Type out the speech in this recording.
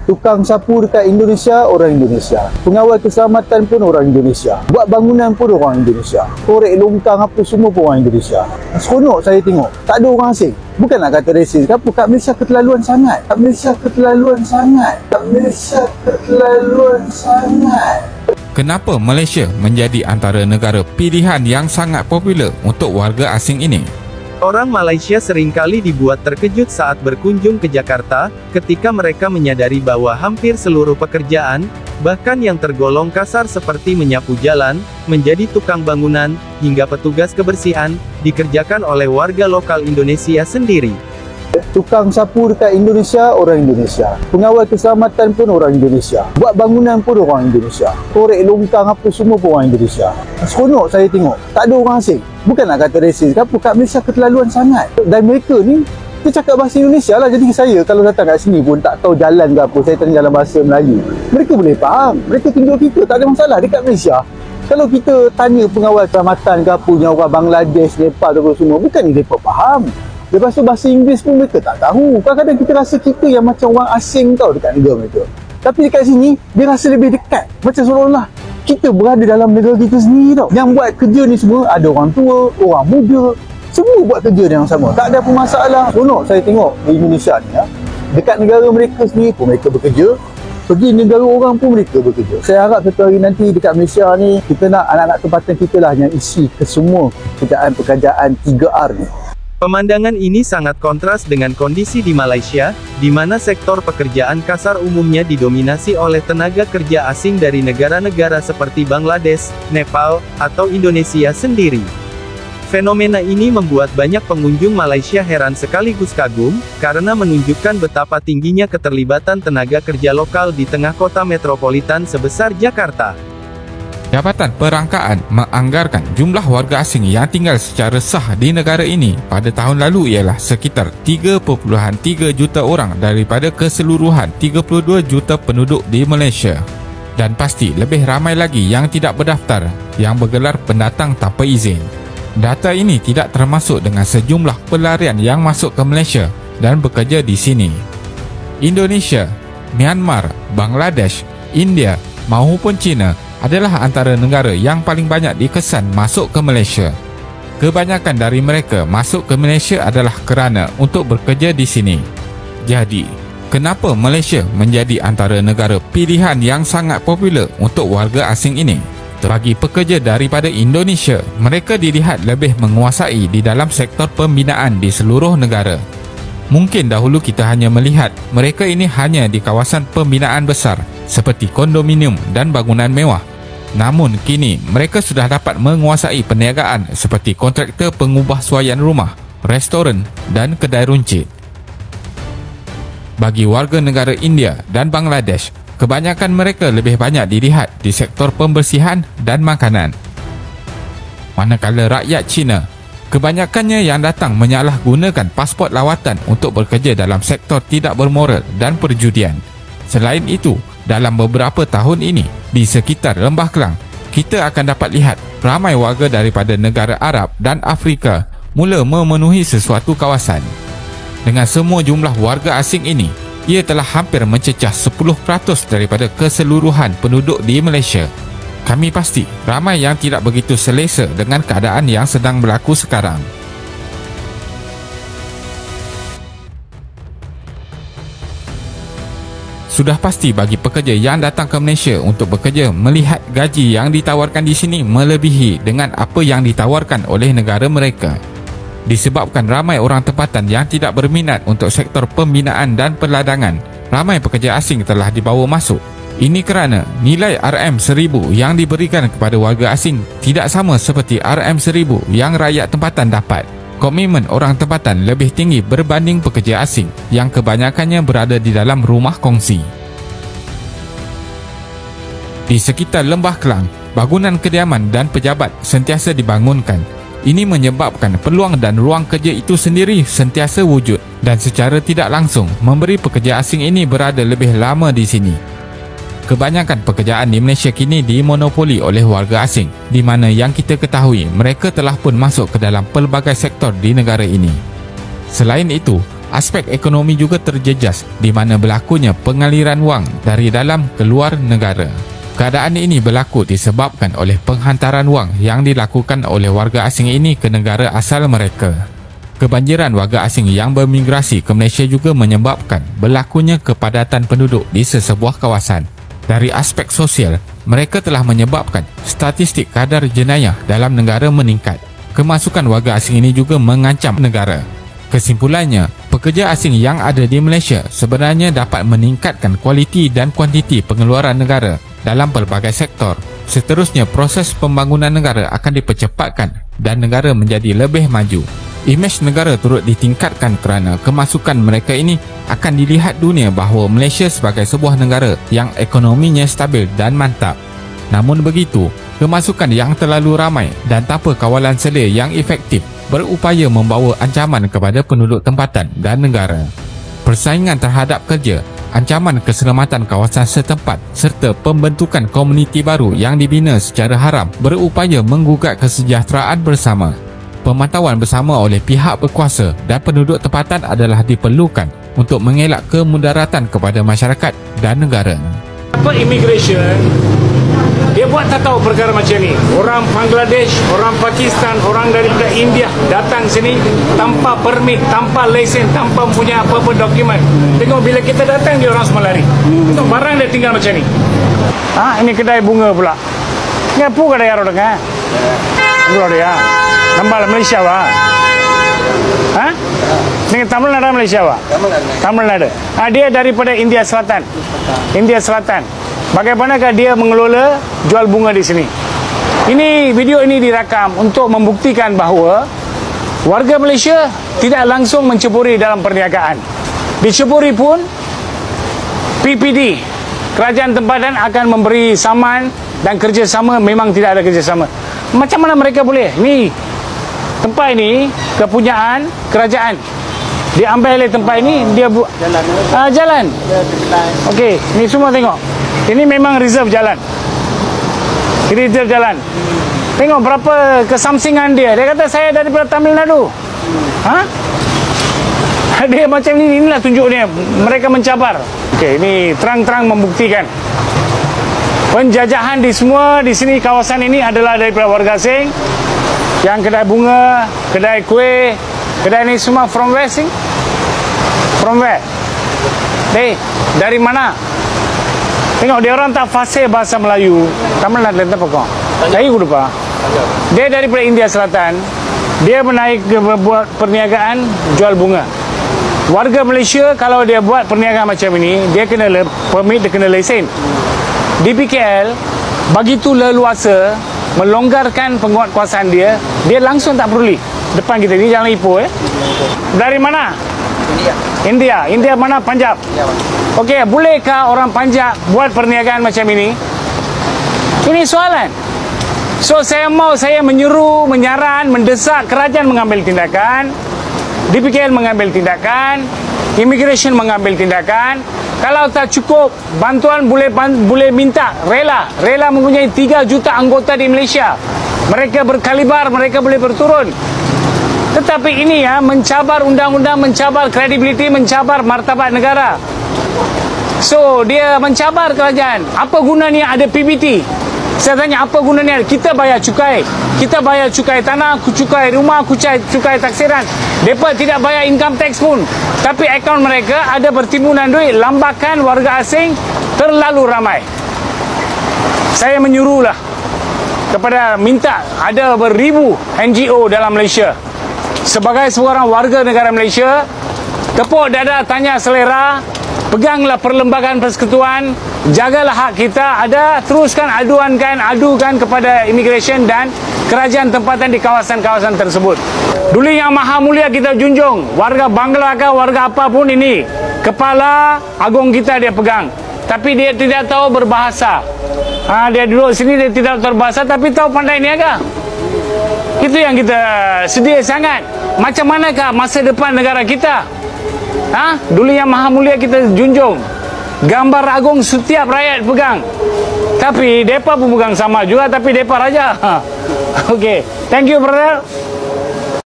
Tukang sapu dekat Indonesia, orang Indonesia. Pengawal keselamatan pun orang Indonesia. Buat bangunan pun orang Indonesia. Korek longkang apa semua pun orang Indonesia. Seronok saya tengok. Tak ada orang asing. Bukan nak kata resis ke apa. Kat Malaysia keterlaluan sangat. Kat Malaysia keterlaluan sangat. Kat Malaysia keterlaluan sangat. Kenapa Malaysia menjadi antara negara pilihan yang sangat popular untuk warga asing ini? Orang Malaysia seringkali dibuat terkejut saat berkunjung ke Jakarta, ketika mereka menyadari bahwa hampir seluruh pekerjaan, bahkan yang tergolong kasar seperti menyapu jalan, menjadi tukang bangunan, hingga petugas kebersihan, dikerjakan oleh warga lokal Indonesia sendiri. Tukang sapu dekat Indonesia, orang Indonesia. Pengawal keselamatan pun orang Indonesia. Buat bangunan pun orang Indonesia. Korek longkang apa semua pun orang Indonesia. Seronok saya tengok. Tak ada orang asing. Bukan nak kata resis ke apa. Kat Malaysia keterlaluan sangat. Dan mereka ni, dia cakap bahasa Indonesia lah. Jadi saya kalau datang kat sini pun tak tahu jalan ke apa, saya tanya dalam bahasa Melayu, mereka boleh faham. Mereka tunjuk kita, tak ada masalah. Dekat Malaysia, kalau kita tanya pengawal keselamatan ke apa, yang orang Bangladesh, Nepal apa semua, bukan ni mereka faham. Lepas tu bahasa Inggeris pun mereka tak tahu. Kadang-kadang kita rasa kita yang macam orang asing tau dekat negara mereka. Tapi dekat sini, dia rasa lebih dekat. Macam seolah-olah kita berada dalam negara kita sendiri tau. Yang buat kerja ni semua, ada orang tua, orang muda, semua buat kerja yang sama. Tak ada apa masalah. Seronok saya tengok di Indonesia ni. Dekat negara mereka sendiri pun mereka bekerja. Pergi negara orang pun mereka bekerja. Saya harap satu hari nanti dekat Malaysia ni, kita nak anak-anak tempatan kita lah yang isi ke semua pekerjaan 3R ni. Pemandangan ini sangat kontras dengan kondisi di Malaysia, di mana sektor pekerjaan kasar umumnya didominasi oleh tenaga kerja asing dari negara-negara seperti Bangladesh, Nepal, atau Indonesia sendiri. Fenomena ini membuat banyak pengunjung Malaysia heran sekaligus kagum, karena menunjukkan betapa tingginya keterlibatan tenaga kerja lokal di tengah kota metropolitan sebesar Jakarta. Jabatan Perangkaan menganggarkan jumlah warga asing yang tinggal secara sah di negara ini pada tahun lalu ialah sekitar 3.3 juta orang daripada keseluruhan 32 juta penduduk di Malaysia. Dan pasti lebih ramai lagi yang tidak berdaftar, yang bergelar pendatang tanpa izin. Data ini tidak termasuk dengan sejumlah pelarian yang masuk ke Malaysia dan bekerja di sini. Indonesia, Myanmar, Bangladesh, India maupun China adalah antara negara yang paling banyak dikesan masuk ke Malaysia. Kebanyakan dari mereka masuk ke Malaysia adalah kerana untuk bekerja di sini. Jadi, kenapa Malaysia menjadi antara negara pilihan yang sangat popular untuk warga asing ini? Bagi pekerja daripada Indonesia, mereka dilihat lebih menguasai di dalam sektor pembinaan di seluruh negara. Mungkin dahulu kita hanya melihat mereka ini hanya di kawasan pembinaan besar seperti kondominium dan bangunan mewah. Namun kini mereka sudah dapat menguasai perniagaan seperti kontraktor pengubah suaian rumah, restoran dan kedai runcit. Bagi warga negara India dan Bangladesh, kebanyakan mereka lebih banyak dilihat di sektor pembersihan dan makanan. Manakala rakyat Cina, kebanyakannya yang datang menyalahgunakan pasport lawatan untuk bekerja dalam sektor tidak bermoral dan perjudian. Selain itu, dalam beberapa tahun ini, di sekitar Lembah Kelang, kita akan dapat lihat ramai warga daripada negara Arab dan Afrika mula memenuhi sesuatu kawasan. Dengan semua jumlah warga asing ini, ia telah hampir mencecah 10% daripada keseluruhan penduduk di Malaysia. Kami pasti ramai yang tidak begitu selesa dengan keadaan yang sedang berlaku sekarang. Sudah pasti bagi pekerja yang datang ke Malaysia untuk bekerja melihat gaji yang ditawarkan di sini melebihi dengan apa yang ditawarkan oleh negara mereka. Disebabkan ramai orang tempatan yang tidak berminat untuk sektor pembinaan dan perladangan, ramai pekerja asing telah dibawa masuk. Ini kerana nilai RM1000 yang diberikan kepada warga asing tidak sama seperti RM1000 yang rakyat tempatan dapat. Komitmen orang tempatan lebih tinggi berbanding pekerja asing yang kebanyakannya berada di dalam rumah kongsi. Di sekitar Lembah Kelang, bangunan kediaman dan pejabat sentiasa dibangunkan. Ini menyebabkan peluang dan ruang kerja itu sendiri sentiasa wujud dan secara tidak langsung memberi pekerja asing ini berada lebih lama di sini. Kebanyakan pekerjaan di Malaysia kini dimonopoli oleh warga asing, di mana yang kita ketahui mereka telah pun masuk ke dalam pelbagai sektor di negara ini. Selain itu, Aspek ekonomi juga terjejas di mana berlakunya pengaliran wang dari dalam ke luar negara. Keadaan ini berlaku disebabkan oleh penghantaran wang yang dilakukan oleh warga asing ini ke negara asal mereka. Kebanjiran warga asing yang bermigrasi ke Malaysia juga menyebabkan berlakunya kepadatan penduduk di sesebuah kawasan. Dari aspek sosial, mereka telah menyebabkan statistik kadar jenayah dalam negara meningkat. Kemasukan warga asing ini juga mengancam negara. Kesimpulannya, pekerja asing yang ada di Malaysia sebenarnya dapat meningkatkan kualiti dan kuantiti pengeluaran negara dalam pelbagai sektor. Seterusnya, proses pembangunan negara akan dipercepatkan dan negara menjadi lebih maju. Imej negara turut ditingkatkan kerana kemasukan mereka ini akan dilihat dunia bahawa Malaysia sebagai sebuah negara yang ekonominya stabil dan mantap. Namun begitu, kemasukan yang terlalu ramai dan tanpa kawalan sedia yang efektif berupaya membawa ancaman kepada penduduk tempatan dan negara. Persaingan terhadap kerja, ancaman keselamatan kawasan setempat serta pembentukan komuniti baru yang dibina secara haram berupaya menggugat kesejahteraan bersama. Pemantauan bersama oleh pihak berkuasa dan penduduk tempatan adalah diperlukan untuk mengelak kemudaratan kepada masyarakat dan negara. Apa immigration? Dia buat tak tahu perkara macam ni. Orang Bangladesh, orang Pakistan, orang daripada India datang sini tanpa permit, tanpa lesen, tanpa punya apa-apa dokumen. Tengok bila kita datang dia orang semua lari. Tengok barang dia tinggal macam ni. Ini kedai bunga pula. Ni apa kedai orang dengar? Bunga dia. Nampak Malaysia wah. Ni Tamil Nadu Malaysia wah. Tamil Nadu. Dia daripada India Selatan. India Selatan. Bagaimanakah dia mengelola jual bunga di sini? Video ini dirakam untuk membuktikan bahawa warga Malaysia tidak langsung menceburi dalam perniagaan. Diceburi pun PPD, kerajaan tempatan akan memberi saman dan kerjasama memang tidak ada kerjasama. Macam mana mereka boleh? Ni tempat ini kepunyaan kerajaan. Dia ambil oleh tempat ini, dia buat jalan. Okey, ni semua tengok. Ini memang reserve jalan. Ini reserve jalan. Tengok berapa kesamsingan dia. Dia kata saya daripada Tamil Nadu. Dia macam ni, inilah tunjuk dia. Mereka mencabar. Okey, ini terang-terang membuktikan penjajahan di semua di sini kawasan ini adalah daripada warga asing. Yang kedai bunga, kedai kuih, kedai ni semua from where sing? From where? Dari mana? Tengok dia orang tak fasih bahasa Melayu. Tamil Nadu apa kau? Saya lupa. Dia daripada India Selatan. Dia menaik buat perniagaan jual bunga. Warga Malaysia kalau dia buat perniagaan macam ini, dia kena permit, dia kena lesen. DPKL begitu leluasa melonggarkan penguatkuasaan dia, dia langsung tak perlu depan kita ni jalan Ipoh. Dari mana? India. India mana? Punjab. Okey, bolehkah orang Punjab buat perniagaan macam ini? Ini soalan. So saya menyeru, menyaran, mendesak kerajaan mengambil tindakan, DPKL mengambil tindakan, immigration mengambil tindakan. Kalau tak cukup bantuan boleh minta rela mempunyai 3 juta anggota di Malaysia. Mereka berkalibar, mereka boleh berturun. Tetapi ini mencabar undang-undang, mencabar kredibiliti, mencabar martabat negara. So dia mencabar kerajaan. Apa gunanya ada PBT? Saya tanya apa gunanya? Kita bayar cukai. Kita bayar cukai tanah, cukai rumah, cukai taksiran. Mereka tidak bayar income tax pun. Tapi akaun mereka ada bertimbunan duit. Lambakan warga asing terlalu ramai. Saya menyuruhlah kepada minta ada beribu NGO dalam Malaysia. Sebagai seorang warga negara Malaysia, tepuk dada, tanya selera, peganglah perlembagaan persekutuan, jagalah hak kita, teruskan adukan kepada immigration dan kerajaan tempatan di kawasan-kawasan tersebut. Dulu yang maha mulia kita junjung, warga Bangla ke warga apapun ini, kepala agung kita dia pegang. Tapi dia tidak tahu berbahasa. Dia duduk sini, dia tidak tahu berbahasa tapi tahu pandai niaga. Itu yang kita sedih sangat. Macam manakah masa depan negara kita? Dulu yang maha mulia kita junjung, gambar agung setiap rakyat pegang. Tapi mereka pun pegang sama juga, tapi mereka raja. Okey, thank you brother.